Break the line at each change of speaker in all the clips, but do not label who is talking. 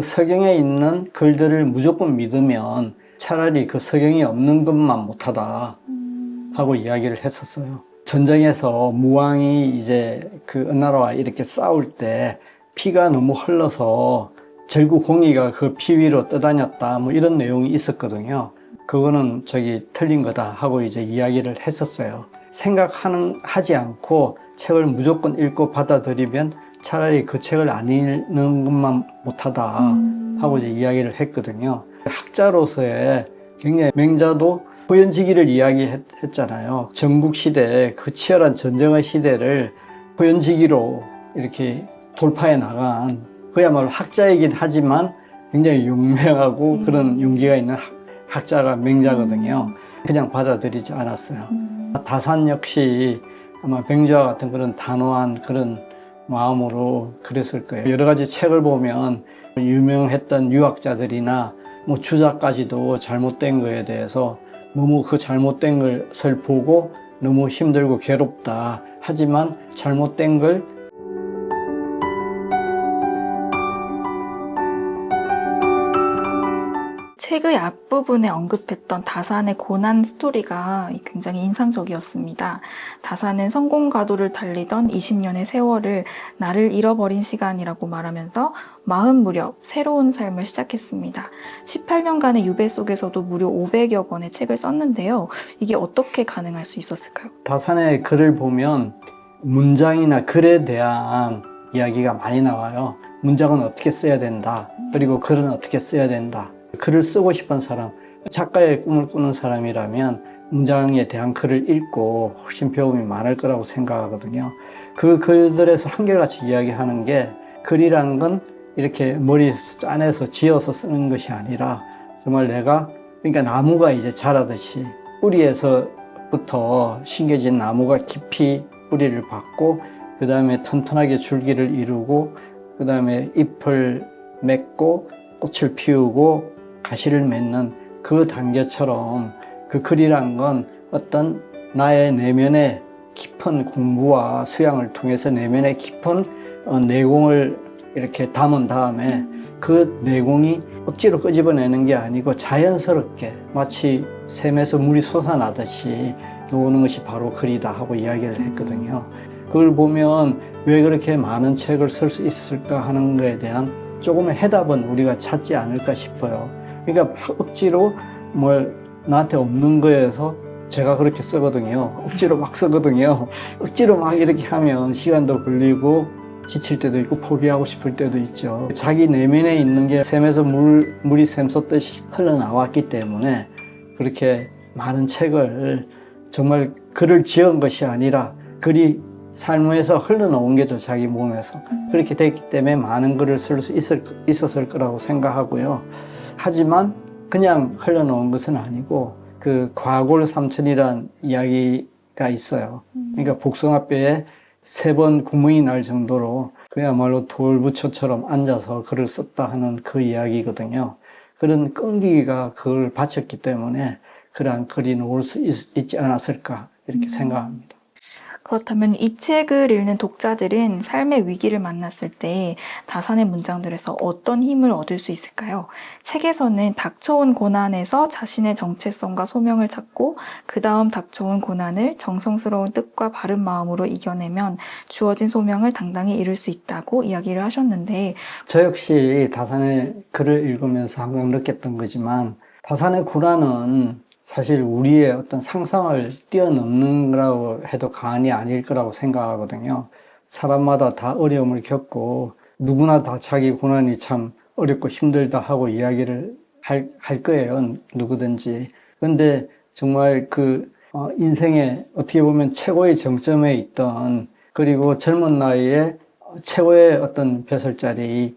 서경에 있는 글들을 무조건 믿으면 차라리 그 서경이 없는 것만 못하다 하고 이야기를 했었어요. 전쟁에서 무왕이 이제 그 은나라와 이렇게 싸울 때 피가 너무 흘러서 절구공이가 그 피 위로 떠다녔다 뭐 이런 내용이 있었거든요. 그거는 틀린 거다 하고 이제 이야기를 했었어요. 하지 않고 책을 무조건 읽고 받아들이면 차라리 그 책을 안 읽는 것만 못하다 하고 이제 이야기를 했거든요. 학자로서의 굉장히 맹자도 호연지기를 이야기했잖아요. 전국시대, 그 치열한 전쟁의 시대를 호연지기로 이렇게 돌파해 나간 그야말로 학자이긴 하지만 굉장히 용맹하고 그런 용기가 있는 학자가 맹자거든요. 그냥 받아들이지 않았어요. 다산 역시 아마 맹자와 같은 그런 단호한 그런 마음으로 그랬을 거예요. 여러 가지 책을 보면 유명했던 유학자들이나 뭐 주자까지도 잘못된 거에 대해서 너무 그 잘못된 것을 보고 너무 힘들고 괴롭다. 하지만 잘못된 걸
책의 앞부분에 언급했던 다산의 고난 스토리가 굉장히 인상적이었습니다. 다산은 성공가도를 달리던 20년의 세월을 나를 잃어버린 시간이라고 말하면서 40 무렵 새로운 삶을 시작했습니다. 18년간의 유배 속에서도 무려 500여 권의 책을 썼는데요. 이게 어떻게 가능할 수 있었을까요?
다산의 글을 보면 문장이나 글에 대한 이야기가 많이 나와요. 문장은 어떻게 써야 된다. 그리고 글은 어떻게 써야 된다. 글을 쓰고 싶은 사람, 작가의 꿈을 꾸는 사람이라면 문장에 대한 글을 읽고 훨씬 배움이 많을 거라고 생각하거든요. 그 글들에서 한결같이 이야기하는 게 글이라는 건 이렇게 머리 짜내서 지어서 쓰는 것이 아니라 정말 그러니까 나무가 이제 자라듯이 뿌리에서부터 심겨진 나무가 깊이 뿌리를 받고 그 다음에 튼튼하게 줄기를 이루고 그 다음에 잎을 맺고 꽃을 피우고 가시를 맺는 그 단계처럼 그 글이란 건 어떤 나의 내면의 깊은 공부와 수양을 통해서 내면의 깊은 내공을 이렇게 담은 다음에 그 내공이 억지로 끄집어내는 게 아니고 자연스럽게 마치 샘에서 물이 솟아나듯이 나오는 것이 바로 글이다 하고 이야기를 했거든요. 그걸 보면 왜 그렇게 많은 책을 쓸 수 있을까 하는 것에 대한 조금의 해답은 우리가 찾지 않을까 싶어요. 그러니까 억지로 나한테 없는 거에서 제가 그렇게 쓰거든요. 억지로 막 쓰거든요. 억지로 막 이렇게 하면 시간도 걸리고 지칠 때도 있고 포기하고 싶을 때도 있죠. 자기 내면에 있는 게 샘에서 물이 샘솟듯이 흘러나왔기 때문에 그렇게 많은 책을 정말 글을 지은 것이 아니라 글이 삶에서 흘러나온 게죠. 자기 몸에서. 그렇게 됐기 때문에 많은 글을 쓸 수 있었을 거라고 생각하고요. 하지만 그냥 흘러나온 것은 아니고 그 과골삼천이란 이야기가 있어요. 그러니까 복숭아뼈에 3번 구멍이 날 정도로 그야말로 돌부처처럼 앉아서 글을 썼다 하는 그 이야기거든요. 그런 끈기가 그걸 바쳤기 때문에 그러한 글이 나올 수 있지 않았을까 이렇게 생각합니다.
그렇다면 이 책을 읽는 독자들은 삶의 위기를 만났을 때 다산의 문장들에서 어떤 힘을 얻을 수 있을까요? 책에서는 닥쳐온 고난에서 자신의 정체성과 소명을 찾고 그 다음 닥쳐온 고난을 정성스러운 뜻과 바른 마음으로 이겨내면 주어진 소명을 당당히 이룰 수 있다고 이야기를 하셨는데
저 역시 다산의 글을 읽으면서 항상 느꼈던 거지만 다산의 고난은 사실 우리의 어떤 상상을 뛰어넘는 거라고 해도 과언이 아닐 거라고 생각하거든요. 사람마다 다 어려움을 겪고 누구나 다 자기 고난이 참 어렵고 힘들다 하고 이야기를 할 거예요. 누구든지. 그런데 정말 인생의 어떻게 보면 최고의 정점에 있던 그리고 젊은 나이에 최고의 어떤 벼슬자리까지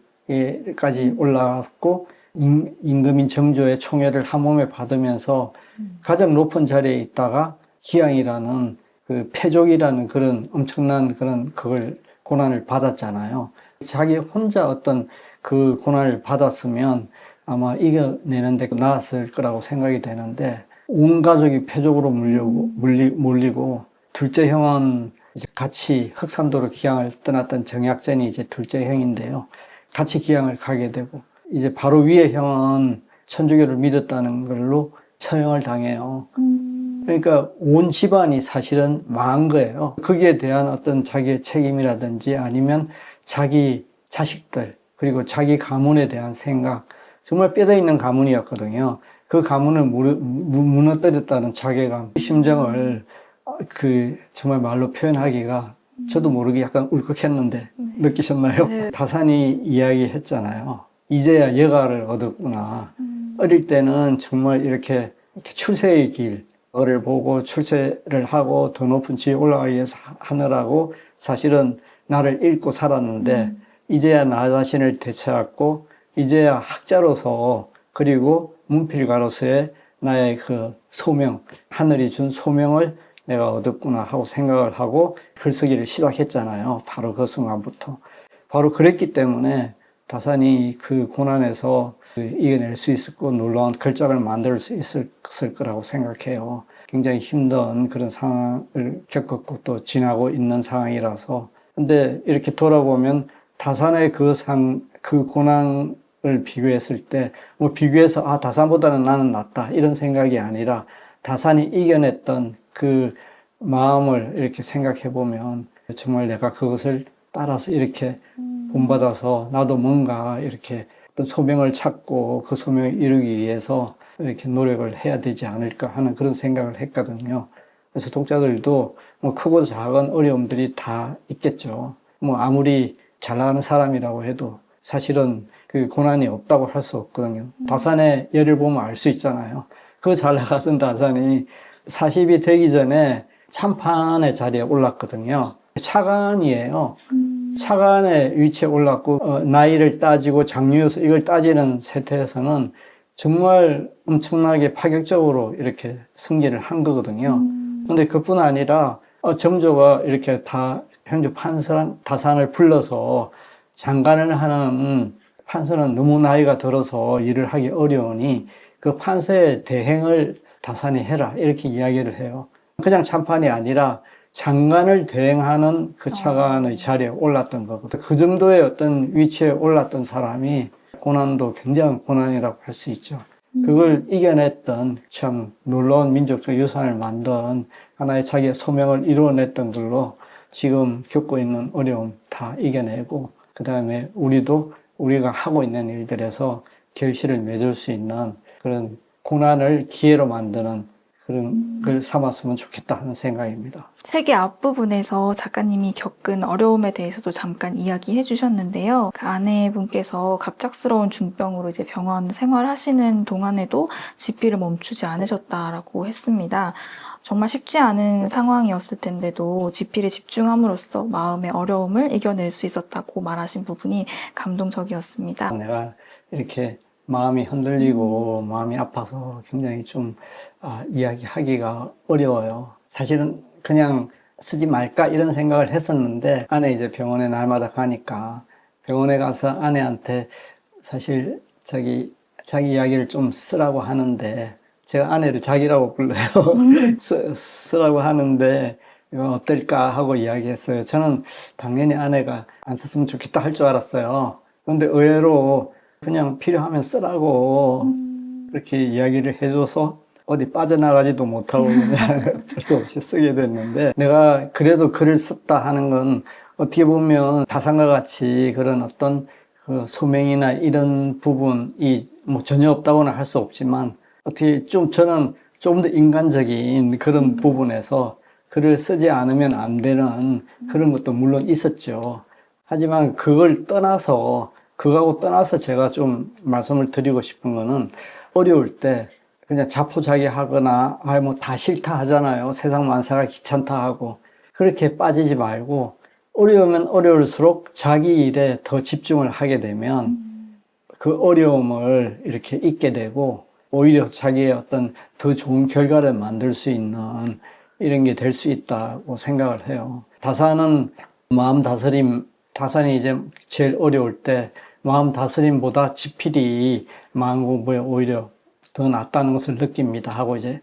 올라갔고 임금인 정조의 총애를 한 몸에 받으면서 가장 높은 자리에 있다가 기양이라는 그 패족이라는 그런 엄청난 그걸 고난을 받았잖아요. 자기 혼자 어떤 그 고난을 받았으면 아마 이겨내는데 나았을 거라고 생각이 되는데 온 가족이 패족으로 몰리고 둘째 형은 이제 같이 흑산도로 기양을 떠났던 정약전이 이제 둘째 형인데요. 같이 기양을 가게 되고 이제 바로 위에 형은 천주교를 믿었다는 걸로 처형을 당해요. 그러니까 온 집안이 사실은 망한 거예요. 거기에 대한 어떤 자기의 책임이라든지 아니면 자기 자식들 그리고 자기 가문에 대한 생각, 정말 뼈대 있는 가문이었거든요. 그 가문을 무너뜨렸다는 자괴감, 심정을 정말 말로 표현하기가 저도 모르게 약간 울컥했는데 느끼셨나요?
네.
다산이 이야기했잖아요. 이제야 여가를 얻었구나. 어릴 때는 정말 이렇게 출세의 길을 보고 출세를 하고 더 높은 지위에 올라가기 위해서 하느라고 사실은 나를 잃고 살았는데 이제야 나 자신을 되찾았고 이제야 학자로서 그리고 문필가로서의 나의 그 소명, 하늘이 준 소명을 내가 얻었구나 하고 생각을 하고 글쓰기를 시작했잖아요. 바로 그 순간부터. 바로 그랬기 때문에 다산이 그 고난에서 이겨낼 수 있었고 놀라운 걸작을 만들 수 있을 거라고 생각해요. 굉장히 힘든 그런 상황을 겪었고 또 지나고 있는 상황이라서. 근데 이렇게 돌아보면 다산의 그 고난을 비교했을 때, 비교해서, 다산보다는 나는 낫다. 이런 생각이 아니라 다산이 이겨냈던 그 마음을 이렇게 생각해 보면 정말 내가 그것을 따라서 이렇게 본받아서 나도 뭔가 이렇게 어떤 소명을 찾고 그 소명을 이루기 위해서 이렇게 노력을 해야 되지 않을까 하는 그런 생각을 했거든요. 그래서 독자들도 크고 작은 어려움들이 다 있겠죠. 아무리 잘 나가는 사람이라고 해도 사실은 그 고난이 없다고 할 수 없거든요. 다산의 예를 보면 알 수 있잖아요. 그 잘 나가던 다산이 40이 되기 전에 참판의 자리에 올랐거든요. 차관이에요. 차관의 위치에 올랐고 나이를 따지고 장유여서 이걸 따지는 세태에서는 정말 엄청나게 파격적으로 이렇게 승진을 한 거거든요. 근데 그뿐 아니라 정조가 이렇게 현재 다산을 불러서 장관을 하는 판서는 너무 나이가 들어서 일을 하기 어려우니 그 판서의 대행을 다산이 해라 이렇게 이야기를 해요. 그냥 참판이 아니라 장관을 대행하는 그 차관의 자리에 올랐던 거거든요. 그 정도의 어떤 위치에 올랐던 사람이 고난도 굉장한 고난이라고 할 수 있죠. 그걸 이겨냈던 참 놀라운 민족적 유산을 만든 하나의 자기의 소명을 이루어냈던 걸로 지금 겪고 있는 어려움 다 이겨내고 그 다음에 우리가 하고 있는 일들에서 결실을 맺을 수 있는 그런 고난을 기회로 만드는 그런 걸 삼았으면 좋겠다 하는 생각입니다.
책의 앞부분에서 작가님이 겪은 어려움에 대해서도 잠깐 이야기해 주셨는데요. 그 아내분께서 갑작스러운 중병으로 이제 병원 생활하시는 동안에도 집필을 멈추지 않으셨다라고 했습니다. 정말 쉽지 않은 상황이었을 텐데도 집필에 집중함으로써 마음의 어려움을 이겨낼 수 있었다고 말하신 부분이 감동적이었습니다.
내가 이렇게 마음이 흔들리고 마음이 아파서 굉장히 좀 이야기하기가 어려워요. 사실은 그냥 쓰지 말까 이런 생각을 했었는데 아내 이제 병원에 날마다 가니까 병원에 가서 아내한테 사실 자기 이야기를 좀 쓰라고 하는데 제가 아내를 자기라고 불러요. 쓰라고 하는데 이거 어떨까 하고 이야기했어요. 저는 당연히 아내가 안 썼으면 좋겠다 할 줄 알았어요. 그런데 의외로 그냥 필요하면 쓰라고 그렇게 이야기를 해줘서 어디 빠져나가지도 못하고 그냥 어쩔 수 없이 쓰게 됐는데 내가 그래도 글을 썼다 하는 건 어떻게 보면 다산과 같이 그런 어떤 그 소명이나 이런 부분이 전혀 없다고는 할 수 없지만 어떻게 저는 좀 더 인간적인 그런 부분에서 글을 쓰지 않으면 안 되는 그런 것도 물론 있었죠. 하지만 그거하고 떠나서 제가 좀 말씀을 드리고 싶은 거는 어려울 때 그냥 자포자기하거나 다 싫다 하잖아요. 세상 만사가 귀찮다 하고 그렇게 빠지지 말고 어려우면 어려울수록 자기 일에 더 집중을 하게 되면 그 어려움을 이렇게 잊게 되고 오히려 자기의 어떤 더 좋은 결과를 만들 수 있는 이런 게 될 수 있다고 생각을 해요. 다산은 다산이 이제 제일 어려울 때 마음 다스림보다 집필이 마음 공부에 오히려 더 낫다는 것을 느낍니다 하고 이제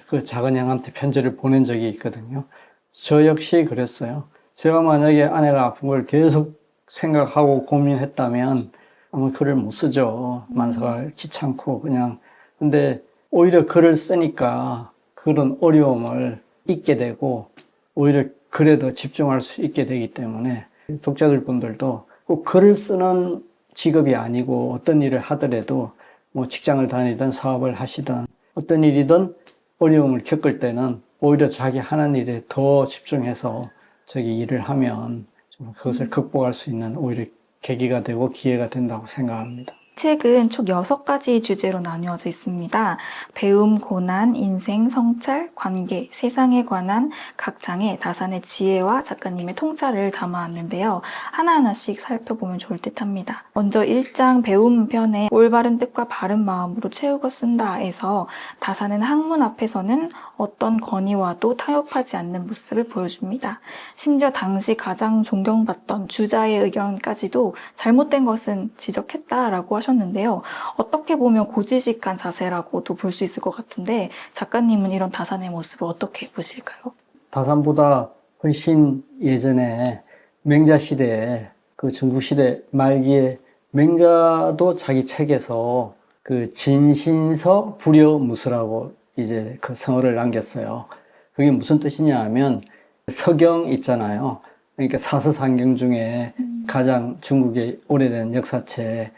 그 작은 형한테 편지를 보낸 적이 있거든요. 저 역시 그랬어요. 제가 만약에 아내가 아픈 걸 계속 생각하고 고민했다면 아무 글을 못 쓰죠. 만사가 귀찮고 그냥. 근데 오히려 글을 쓰니까 그런 어려움을 잊게 되고 오히려 글에 더 집중할 수 있게 되기 때문에 독자들 분들도 꼭 글을 쓰는 직업이 아니고 어떤 일을 하더라도 뭐 직장을 다니든 사업을 하시든 어떤 일이든 어려움을 겪을 때는 오히려 자기 하는 일에 더 집중해서 저기 일을 하면 좀 그것을 극복할 수 있는 오히려 계기가 되고 기회가 된다고 생각합니다.
책은 총 6가지 주제로 나뉘어져 있습니다. 배움, 고난, 인생, 성찰, 관계, 세상에 관한 각 장에 다산의 지혜와 작가님의 통찰을 담아왔는데요. 하나하나씩 살펴보면 좋을 듯 합니다. 먼저 1장 배움 편에 올바른 뜻과 바른 마음으로 채우고 쓴다에서 다산은 학문 앞에서는 어떤 건의와도 타협하지 않는 모습을 보여줍니다. 심지어 당시 가장 존경받던 주자의 의견까지도 잘못된 것은 지적했다라고 하셨는데요. 어떻게 보면 고지식한 자세라고도 볼 수 있을 것 같은데 작가님은 이런 다산의 모습을 어떻게 보실까요?
다산보다 훨씬 예전에 맹자 시대에 그 전국시대 말기에 맹자도 자기 책에서 그 진신서 불여무수라고 이제 그 성어를 남겼어요. 그게 무슨 뜻이냐 하면 서경 있잖아요. 그러니까 사서산경 중에 가장 중국의 오래된 역사책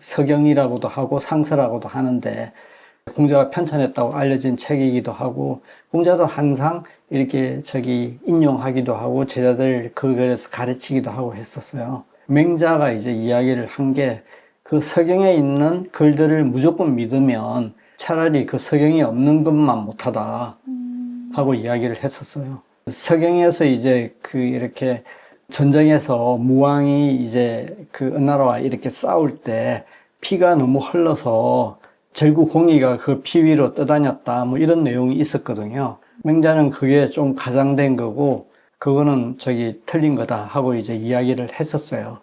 서경이라고도 하고 상서라고도 하는데 공자가 편찬했다고 알려진 책이기도 하고 공자도 항상 이렇게 인용하기도 하고 제자들 그 글에서 가르치기도 하고 했었어요. 맹자가 이제 이야기를 한 게 그 서경에 있는 글들을 무조건 믿으면 차라리 그 서경이 없는 것만 못하다 하고 이야기를 했었어요. 서경에서 이제 이렇게 전쟁에서 무왕이 이제 그 은나라와 이렇게 싸울 때 피가 너무 흘러서 절구공의가 그 피 위로 떠다녔다 뭐 이런 내용이 있었거든요. 맹자는 그게 좀 가장된 거고 그거는 틀린 거다 하고 이제 이야기를 했었어요.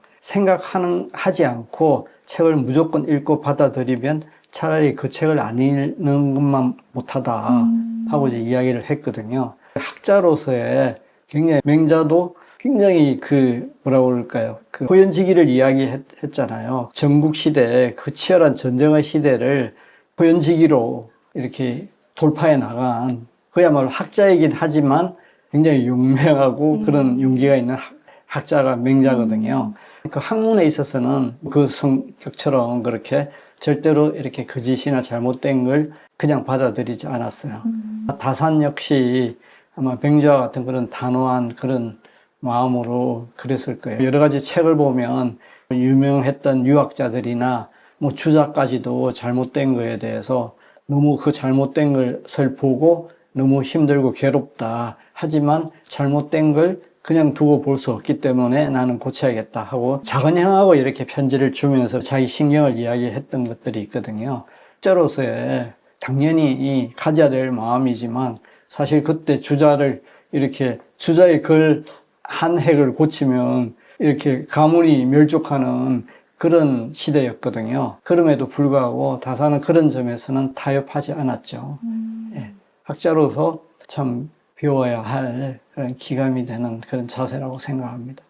하지 않고 책을 무조건 읽고 받아들이면 차라리 그 책을 안 읽는 것만 못하다 하고 이제 이야기를 했거든요. 학자로서의 굉장히 맹자도 굉장히 뭐라고 그럴까요? 그 호연지기를 이야기했잖아요. 전국시대 그 치열한 전쟁의 시대를 호연지기로 이렇게 돌파해 나간 그야말로 학자이긴 하지만 굉장히 용맹하고 그런 용기가 있는 학자가 맹자거든요. 그 학문에 있어서는 그 성격처럼 그렇게 절대로 이렇게 거짓이나 잘못된 걸 그냥 받아들이지 않았어요. 다산 역시 아마 맹자와 같은 그런 단호한 그런 마음으로 그랬을 거예요. 여러 가지 책을 보면 유명했던 유학자들이나 뭐 주자까지도 잘못된 거에 대해서 너무 그 잘못된 것을 보고 너무 힘들고 괴롭다. 하지만 잘못된 걸 그냥 두고 볼 수 없기 때문에 나는 고쳐야겠다 하고 작은 형하고 이렇게 편지를 주면서 자기 신경을 이야기했던 것들이 있거든요. 학자로서의 당연히 가져야 될 마음이지만 사실 그때 주자의 글 한 획을 고치면 이렇게 가문이 멸족하는 그런 시대였거든요. 그럼에도 불구하고 다산은 그런 점에서는 타협하지 않았죠. 예. 학자로서 참 배워야 할 그런 기감이 되는 그런 자세라고 생각합니다.